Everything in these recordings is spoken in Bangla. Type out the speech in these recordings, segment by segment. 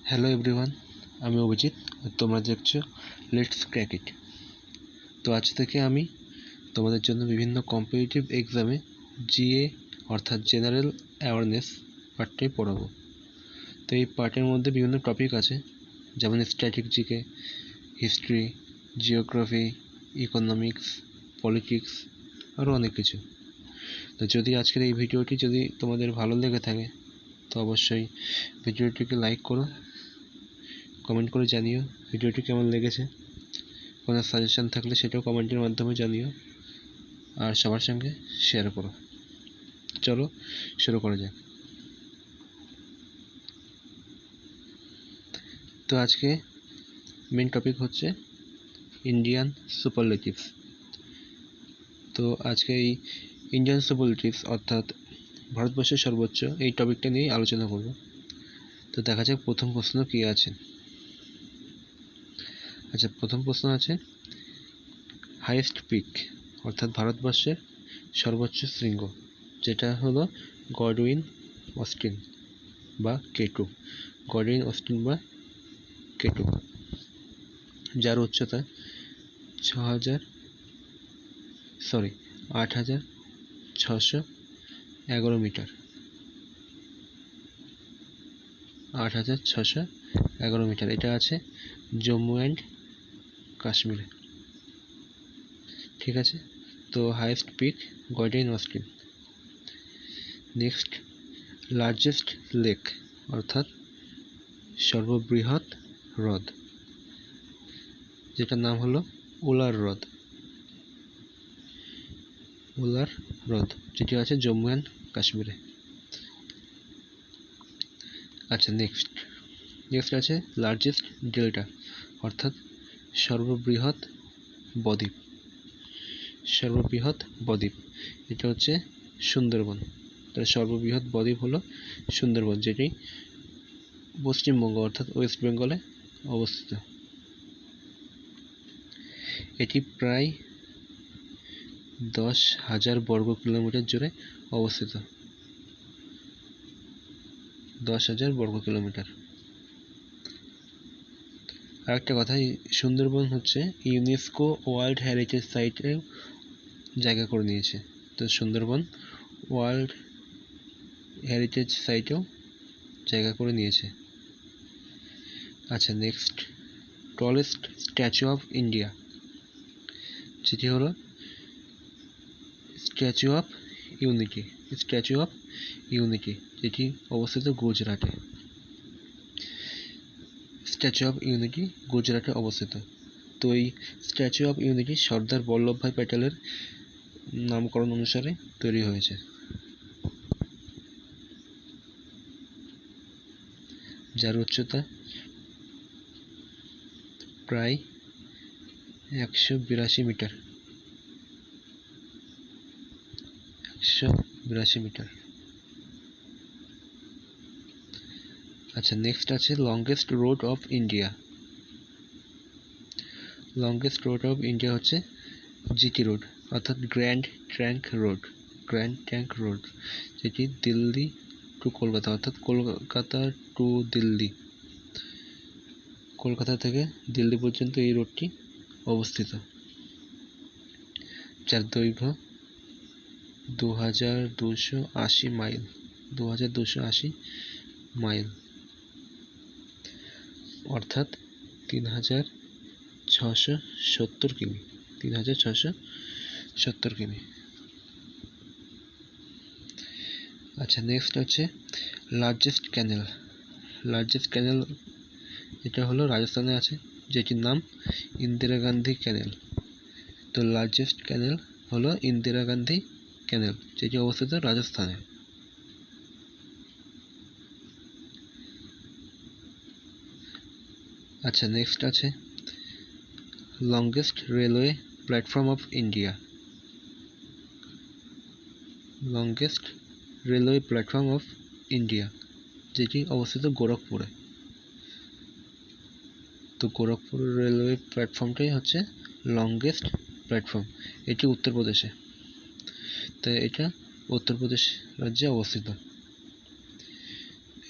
হ্যালো এভরিওয়ান, আমি অভিজিৎ। তোমরা দেখছো লেটস ক্র্যাক ইট। তো আজ থেকে আমি তোমাদের জন্য বিভিন্ন কম্পিটিটিভ এক্সামে জিএ অর্থাৎ জেনারেল অ্যাওয়ারনেস পার্টটাই পড়াবো। তো এই পার্টের মধ্যে বিভিন্ন টপিক আছে, যেমন static GK, history, geography, economics, politics, আরও অনেক কিছু। তো যদি আজকের এই ভিডিওটি যদি তোমাদের ভালো লেগে থাকে তো অবশ্যই ভিডিওটিকে লাইক করো, কমেন্ট করে জানিও ভিডিওটি কেমন লেগেছে। কোনো সাজেশন থাকলে সেটাও কমেন্টের মাধ্যমে জানিও, আর সবার সঙ্গে শেয়ার করো। চলো শুরু করা যাক। তো আজকে মেন টপিক হচ্ছে ইন্ডিয়ান সুপারলেটিভস। তো আজকে এই ইন্ডিয়ান সুপারলেটিভস অর্থাৎ ভারতবর্ষের সর্বোচ্চ এই টপিকটা নিয়েই আলোচনা করব। তো দেখা যাক প্রথম প্রশ্ন কী আছে। আচ্ছা, প্রথম প্রশ্ন আছে হাইয়েস্ট পিক অর্থাৎ ভারতবর্ষের সর্বোচ্চ শৃঙ্গ, যেটা হলো গডউইন অস্টিন বা কেটু, গডউইন অস্টিন বা কেটু, যার উচ্চতা 8,611 মিটার। 8,611 মিটার। এটা আছে জম্মু অ্যান্ড কাশ্মীরে। ঠিক আছে, তো highest peak Godwin Austen. Next, largest lake অর্থাৎ সর্ববৃহৎ হ্রদ, যেটার নাম হলো উলার হ্রদ। উলার হ্রদ যেটি আছে জম্মু অ্যান্ড কাশ্মীরে। আচ্ছা, নেক্সট আছে লার্জেস্ট ডেল্টা অর্থাৎ সর্ববৃহৎ বদ্বীপ। এটা হচ্ছে সুন্দরবন। তার সর্ববৃহৎ বদ্বীপ হলো সুন্দরবন, যেটি পশ্চিমবঙ্গ অর্থাৎ ওয়েস্ট বেঙ্গলে অবস্থিত। এটি প্রায় 10,000 বর্গ কিলোমিটার জুড়ে অবস্থিত। 10,000 বর্গ কিলোমিটার। আরেকটা কথা, সুন্দরবন হচ্ছে ইউনেস্কো ওয়ার্ল্ড হেরিটেজ সাইটেও জায়গা করে নিয়েছে। তো সুন্দরবন ওয়ার্ল্ড হেরিটেজ সাইটেও জায়গা করে নিয়েছে। আচ্ছা, next, tallest statue of India, যেটি হলো স্ট্যাচু অফ ইউনিটি, যেটি অবস্থিত গুজরাটে। স্ট্যাচু অফ ইউনিটি গুজরাটে অবস্থিত। তো এই statue of unity Sardar Vallabhbhai প্যাটেলের নামকরণ অনুসারে তৈরি হয়েছে, যার উচ্চতা প্রায় 182 মিটার। আচ্ছা, নেক্সট আছে longest road of India. Longest road of India হচ্ছে জিটি রোড অর্থাৎ গ্র্যান্ড ট্রাঙ্ক রোড, যেটি দিল্লি টু কলকাতা অর্থাৎ কলকাতা থেকে দিল্লি পর্যন্ত এই রোডটি অবস্থিত, যার দৈর্ঘ্য 2,280 মাইল অর্থাৎ 3,670 কিমি। আচ্ছা, নেক্সট হচ্ছে লার্জেস্ট ক্যানেল। এটা হলো রাজস্থানে আছে, যেটির নাম ইন্দিরা গান্ধী ক্যানেল। তো লার্জেস্ট ক্যানেল হলো ইন্দিরা গান্ধী ক্যানেল, যেটি অবস্থিত রাজস্থানে। আচ্ছা, নেক্সট আছে longest railway platform of India. যেটি অবস্থিত গোরখপুরে। তো গোরখপুর রেলওয়ে প্ল্যাটফর্মটাই হচ্ছে লংগেস্ট প্ল্যাটফর্ম। এটি উত্তরপ্রদেশে, তাই এটা উত্তরপ্রদেশ রাজ্যে অবস্থিত।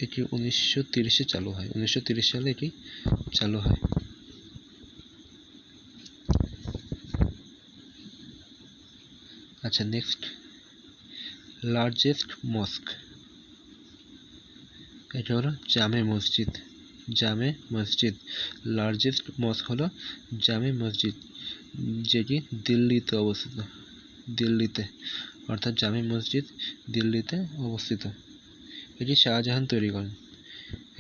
এটি 1930-এ চালু হয়, 1930 সালে এটি চালু হয়। আচ্ছা, নেক্সট, লার্জেস্ট মস্ক, এটা হলো জামে মসজিদ। জামে মসজিদ, লার্জেস্ট মস্ক হলো জামে মসজিদ, যেটি দিল্লিতে অবস্থিত। দিল্লিতে, অর্থাৎ জামে মসজিদ দিল্লিতে অবস্থিত। এটি শাহজাহান তৈরি করেন।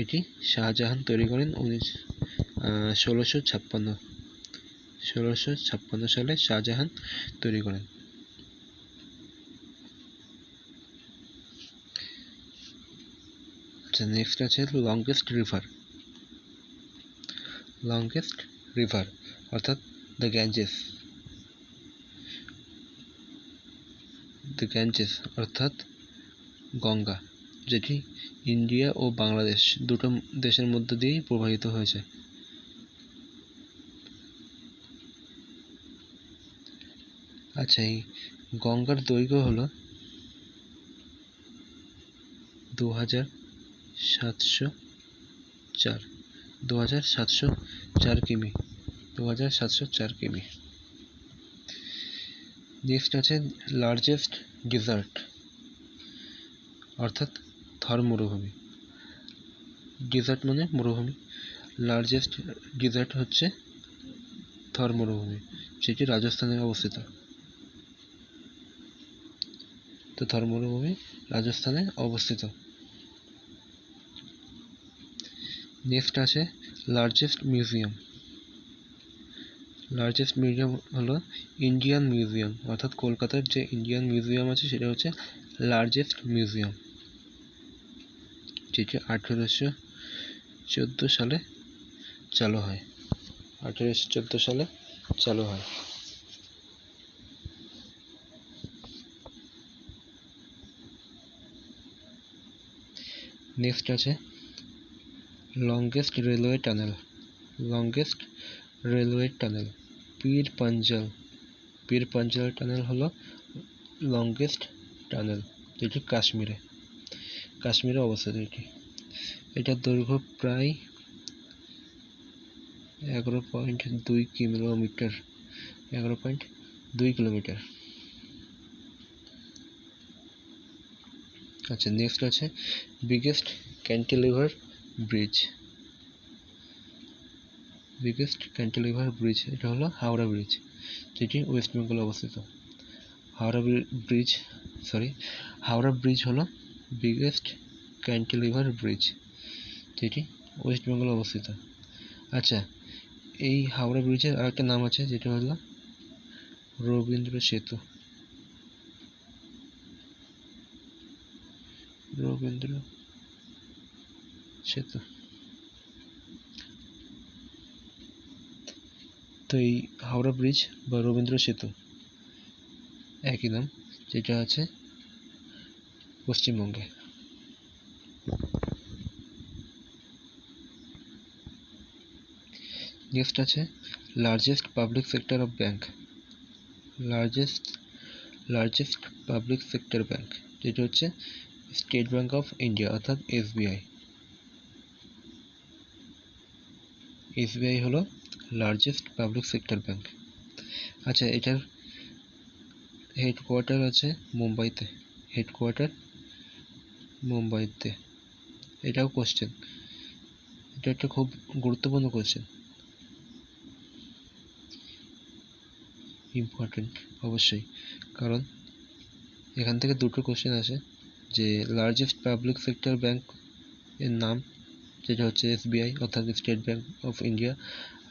এটি শাহজাহান তৈরি করেন 1656 সালে শাহজাহান তৈরি করেন। আচ্ছা, নেক্সট আছে লংগেস্ট রিভার। লংগেস্ট রিভার অর্থাৎ দ্য গ্যাঞ্জেস। দ্য গ্যাঞ্জেস অর্থাৎ গঙ্গা, যেটি ইন্ডিয়া ও বাংলাদেশ দুটো দেশের মধ্য দিয়েই প্রবাহিত হয়েছে। আচ্ছা, এই গঙ্গার দৈর্ঘ্য হলো 2704 কিমি। 2704 কিমি। নেক্সট আছে লার্জেস্ট ডেজার্ট অর্থাৎ থর মরুভূমি। ডেজার্ট মানে মরুভূমি, লার্জেস্ট ডেজার্ট হচ্ছে থর মরুভূমি, যেটি রাজস্থানে অবস্থিত। তো থর মরুভূমি রাজস্থানে অবস্থিত। নেক্সট আছে লার্জেস্ট মিউজিয়াম। লার্জেস্ট মিউজিয়াম হলো ইন্ডিয়ান মিউজিয়াম, অর্থাৎ কলকাতার যে ইন্ডিয়ান মিউজিয়াম আছে সেটা হচ্ছে লার্জেস্ট মিউজিয়াম, যেটি 1814 সালে চালু হয়। 1814 সালে চালু হয়। নেক্সট আছে longest railway tunnel. Longest railway tunnel পীর পাঞ্জাল। পীর পাঞ্জাল টানেল হলো লংগেস্ট টানেল, যেটি কাশ্মীরে অবস্থিত। এটার দৈর্ঘ্য প্রায় 11.2 কিলোমিটার। 11.2 কিলোমিটার। আচ্ছা, নেক্সট আছে biggest cantilever bridge. Biggest cantilever bridge, এটা হলো হাওড়া ব্রিজ, যেটি ওয়েস্ট বেঙ্গলে অবস্থিত। হাওড়া ব্রিজ হলো বিগেস্ট ক্যান্টিলিভার ব্রিজ, যেটি ওয়েস্ট বেঙ্গলে অবস্থিত। আচ্ছা, এই হাওড়া ব্রিজের আরেকটা নাম আছে, যেটা হলো রবীন্দ্র সেতু। রবীন্দ্র সেতু। তো এই হাওড়া ব্রিজ বা রবীন্দ্র সেতু একই নাম, যেটা আছে পশ্চিমবঙ্গে। নেক্সট আছে largest public sector of bank. Largest public sector bank, যেটা হচ্ছে স্টেট ব্যাংক অফ ইন্ডিয়া অর্থাৎ এসবিআই। এসবিআই হলো লার্জেস্ট পাবলিক সেক্টর ব্যাংক। আচ্ছা, এটার হেডকোয়ার্টার আছে মুম্বাইতে। এটাও কোশ্চেন, এটা একটা খুব গুরুত্বপূর্ণ কোশ্চেন, ইম্পর্টেন্ট অবশ্যই, কারণ এখান থেকে দুটো কোশ্চেন আসে, যে লার্জেস্ট পাবলিক সেক্টর ব্যাংক এর নাম, যেটা হচ্ছে এসবিআই অর্থাৎ স্টেট ব্যাংক অফ ইন্ডিয়া,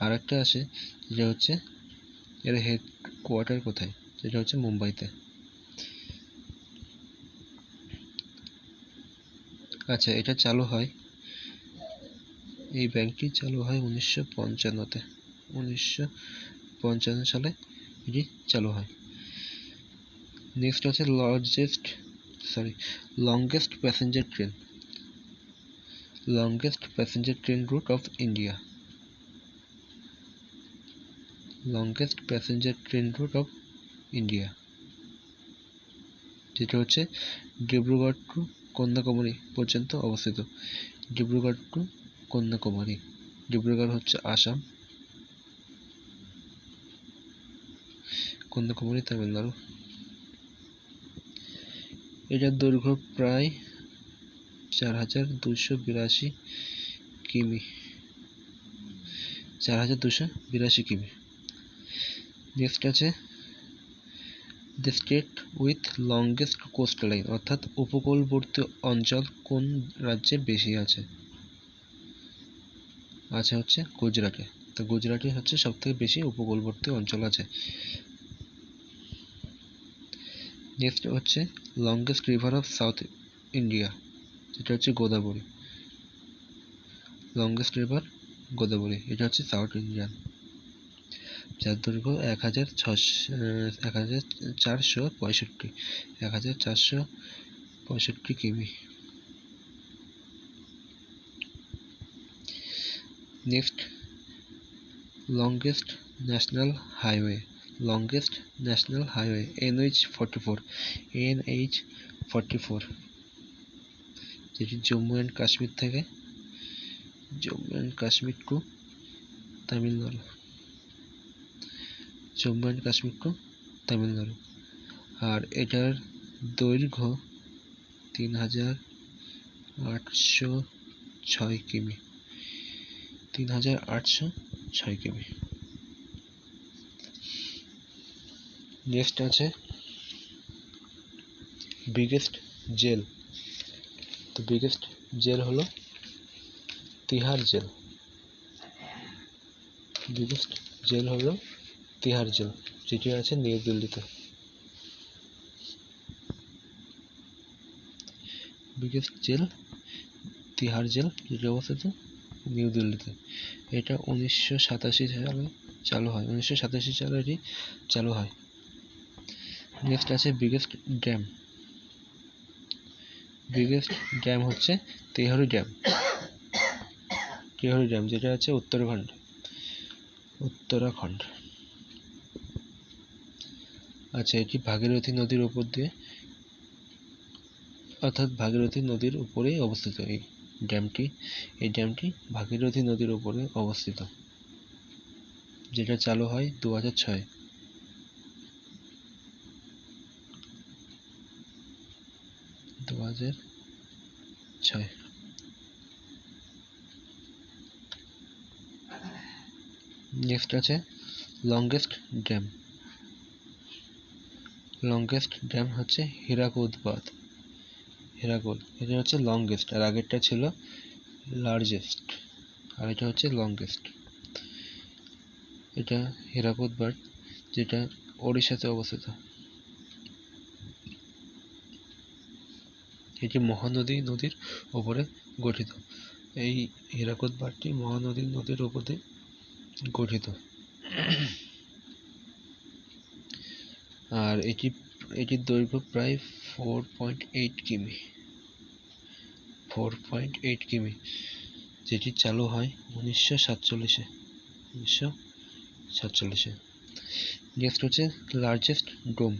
আর একটা আসে যেটা হচ্ছে এর হেডকোয়ার্টার কোথায়, যেটা হচ্ছে মুম্বাইতে। আচ্ছা, এটা চালু হয়, এই ব্যাংকটি চালু হয় 1955-তে। 1955 সালে এটি চালু হয়। নেক্সট আছে longest passenger train. Longest passenger train root of India. Longest passenger train root of India, যেটা হচ্ছে ডিব্রুগড় টু কন্যাকুমারী পর্যন্ত অবস্থিত। ডিব্রুগড় টু কন্যাকুমারী। ডিব্রুগড় হচ্ছে আসাম, কন্যাকুমারী তামিলনাড়ু। এটার দৈর্ঘ্য প্রায় 4282 কিমি। 4282 কিমি। নেক্সট আছে the state with longest coastal line, অর্থাৎ উপকূলবর্তী অঞ্চল কোন রাজ্যে বেশি আছে? হচ্ছে গুজরাটে। তো গুজরাটে হচ্ছে সব থেকে বেশি উপকূলবর্তী অঞ্চল আছে। নেক্সট হচ্ছে longest river of south India, যেটা হচ্ছে গোদাবরী। লংগেস্ট রিভার গোদাবরী, এটা হচ্ছে সাউথ ইন্ডিয়ান, যার দৈর্ঘ্য 1465 কিমি। Next longest national highway, NH44, যেটি জম্মু অ্যান্ড কাশ্মীর টু তামিলনাড়ু, আর এটার দৈর্ঘ্য 3806 কিমি। নেক্সট আছে বিগেস্ট জেল। তো বিগেস্ট জেল হলো তিহার জেল। যেটি আছে নিউ দিল্লিতে। বিগেস্ট জেল তিহার জেল, যেটি অবস্থিত নিউ দিল্লিতে। এটা 1987 সালে এটি চালু হয়। নেক্সট আছে বিগেস্ট ড্যাম হচ্ছে তেহরি ড্যাম, যেটা আছে উত্তরাখণ্ড। আচ্ছা, এটি ভাগীরথী নদীর উপরেই অবস্থিত। এই ড্যামটি ভাগীরথী নদীর উপরে অবস্থিত, যেটা চালু হয় 2006। নেক্সট আছে লংগেস্ট ড্যাম হচ্ছে হীরাকুদ, এটা হচ্ছে লংগেস্ট, আর আগেরটা ছিল লার্জেস্ট, আর এটা হচ্ছে লংগেস্ট। এটা হীরাকুদ বাঁধ, যেটা ওড়িশাতে অবস্থিত। এটি মহানদী নদীর উপরে গঠিত। এই হীরাকুদ বাঁধটি মহানদী নদীর উপরে গঠিত। আর এটির দৈর্ঘ্য প্রায় 4.8 কিমি, যেটি চালু হয় 1947-এ। নেক্সট হচ্ছে লার্জেস্ট ডোম,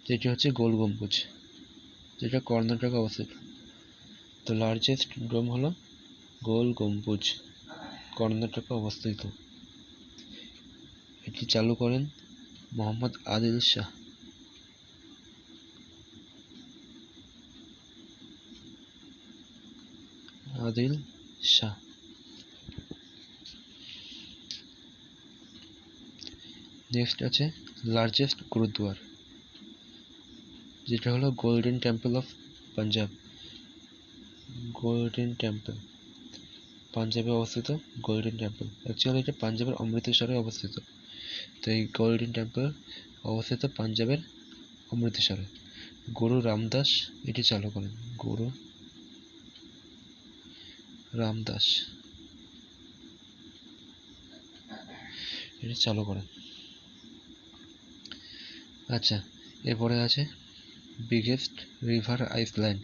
যেটি হচ্ছে গোল গম্বুজ, যেটা কর্ণাটকে অবস্থিত। তো লার্জেস্ট ডোম হলো গোল গম্বুজ, কর্ণাটকে অবস্থিত। এটি চালু করেন মোহাম্মদ আদিল শাহ। নেক্সট আছে লার্জেস্ট গুরুদ্বার, যেটা হলো গোল্ডেন টেম্পল অফ পাঞ্জাব। পাঞ্জাবে অবস্থিত গোল্ডেন টেম্পল, অ্যাকচুয়ালি এটা পাঞ্জাবের অমৃতসরে অবস্থিত। তো এই গোল্ডেন টেম্পল অবস্থিত পাঞ্জাবের অমৃতসরে। গুরু রামদাস এটি চালু করেন। আচ্ছা, এরপরে আছে বিগেস্ট রিভার আইসল্যান্ড।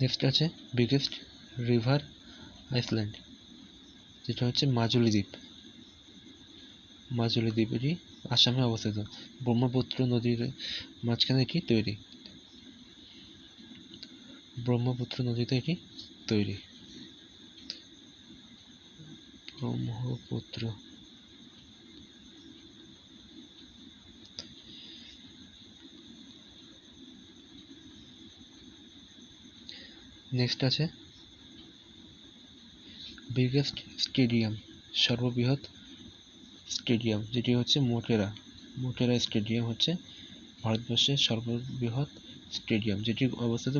নেক্সট আছে বিগেস্ট রিভার আইসল্যান্ড, যেটা হচ্ছে মাজুলি দ্বীপ। এটি আসামে অবস্থিত। ব্রহ্মপুত্র নদীর মাঝখানে এটি তৈরি। ব্রহ্মপুত্র নদীতে এটি তৈরি। ব্রহ্মপুত্র। নেক্সট আছে বিগেস্ট স্টেডিয়াম, সর্ববৃহৎ স্টেডিয়াম, যেটি হচ্ছে মোটেরা। মোটেরা স্টেডিয়াম হচ্ছে ভারতবর্ষের সর্ববৃহৎ স্টেডিয়াম, যেটি অবস্থিত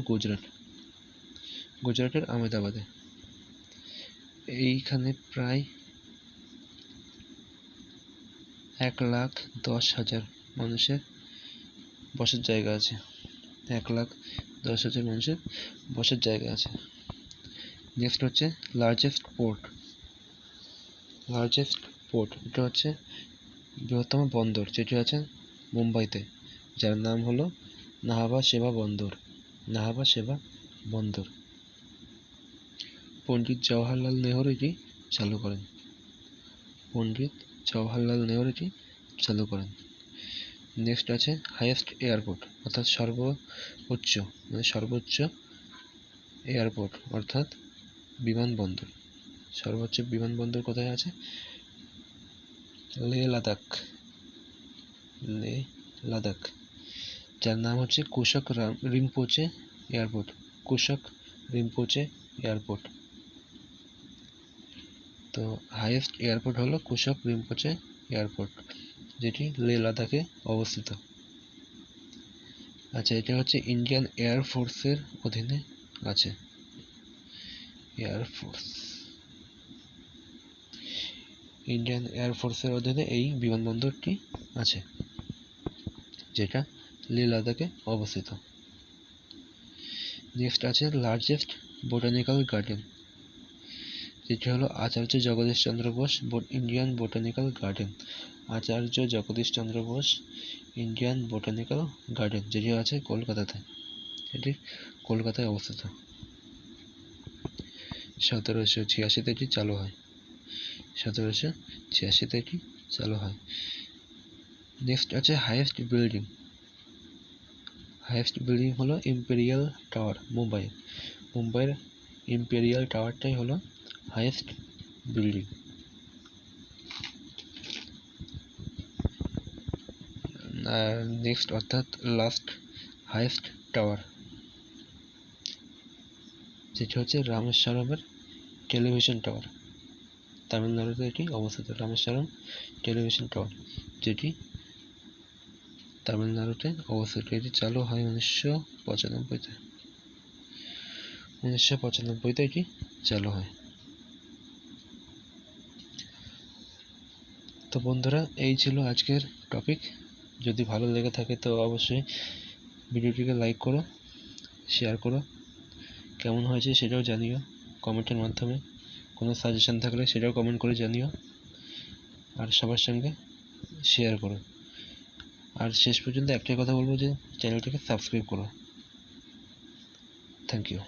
গুজরাটের আহমেদাবাদে। এইখানে প্রায় 1,10,000 মানুষের বসার জায়গা আছে। 1,10,000 মানুষের বসার জায়গা আছে। নেক্সট হচ্ছে লার্জেস্ট পোর্ট, এটা হচ্ছে বৃহত্তম বন্দর, যেটি আছে মুম্বাইতে, যার নাম হলো নাহাবা সেবা বন্দর। পণ্ডিত জওহরলাল নেহরু এটি চালু করেন। নেক্সট আছে হাইয়েস্ট এয়ারপোর্ট, অর্থাৎ সর্বোচ্চ এয়ারপোর্ট অর্থাৎ বিমানবন্দর। সর্বোচ্চ বিমানবন্দর কোথায় আছে? লে লাদাখ, যার নাম হচ্ছে কুশক রিম্পোচে এয়ারপোর্ট। তো হাইয়েস্ট এয়ারপোর্ট হলো কুশক রিম্পোচে এয়ারপোর্ট, যেটি লে লাদাখে অবস্থিত। আচ্ছা, এটা হচ্ছে ইন্ডিয়ান এয়ার ফোর্সের অধীনে আছে। ইন্ডিয়ান এয়ার ফোর্সের অধীনে এই বিমানবন্দরটি আছে, যেটা লে লাদাখে অবস্থিত। নেক্সট আছে লার্জেস্ট বোটানিক্যাল গার্ডেন, যেটি হলো আচার্য Jagadish Chandra Bose Indian botanical garden. আচার্য Jagadish Chandra Bose Indian botanical garden, যেটি আছে কলকাতাতে। এটি কলকাতায় অবস্থিত। 1786-তে এটি চালু হয়। নেক্সট আছে হাইয়েস্ট বিল্ডিং হলো ইম্পেরিয়াল টাওয়ার, মুম্বাইয়ের ইম্পেরিয়াল টাওয়ারটাই হলো হাইয়েস্ট বিল্ডিং। নেক্সট অর্থাৎ লাস্ট হাইয়েস্ট টাওয়ার, যেটি হচ্ছে রামেশ্বরমের টেলিভিশন টাওয়ার। তামিলনাড়ুতে এটি অবস্থিত, রামেশ্বরম টেলিভিশন টাওয়ার, যেটি তামিলনাড়ুতে অবস্থিত। এটি চালু হয় 1995-তে এটি চালু হয়। তো বন্ধুরা, এই ছিল আজকের টপিক। যদি ভালো লেগে থাকে তো অবশ্যই ভিডিওটিকে লাইক করো, শেয়ার করো, কেমন হয়েছে সেটাও জানিও কমেন্টের মাধ্যমে। কোনো সাজেশন থাকলে সেটাও কমেন্ট করে জানিও, আর সবার সঙ্গে শেয়ার করো। আর শেষ পর্যন্ত একটাই কথা বলবো যে চ্যানেলটিকে সাবস্ক্রাইব করো। Thank you.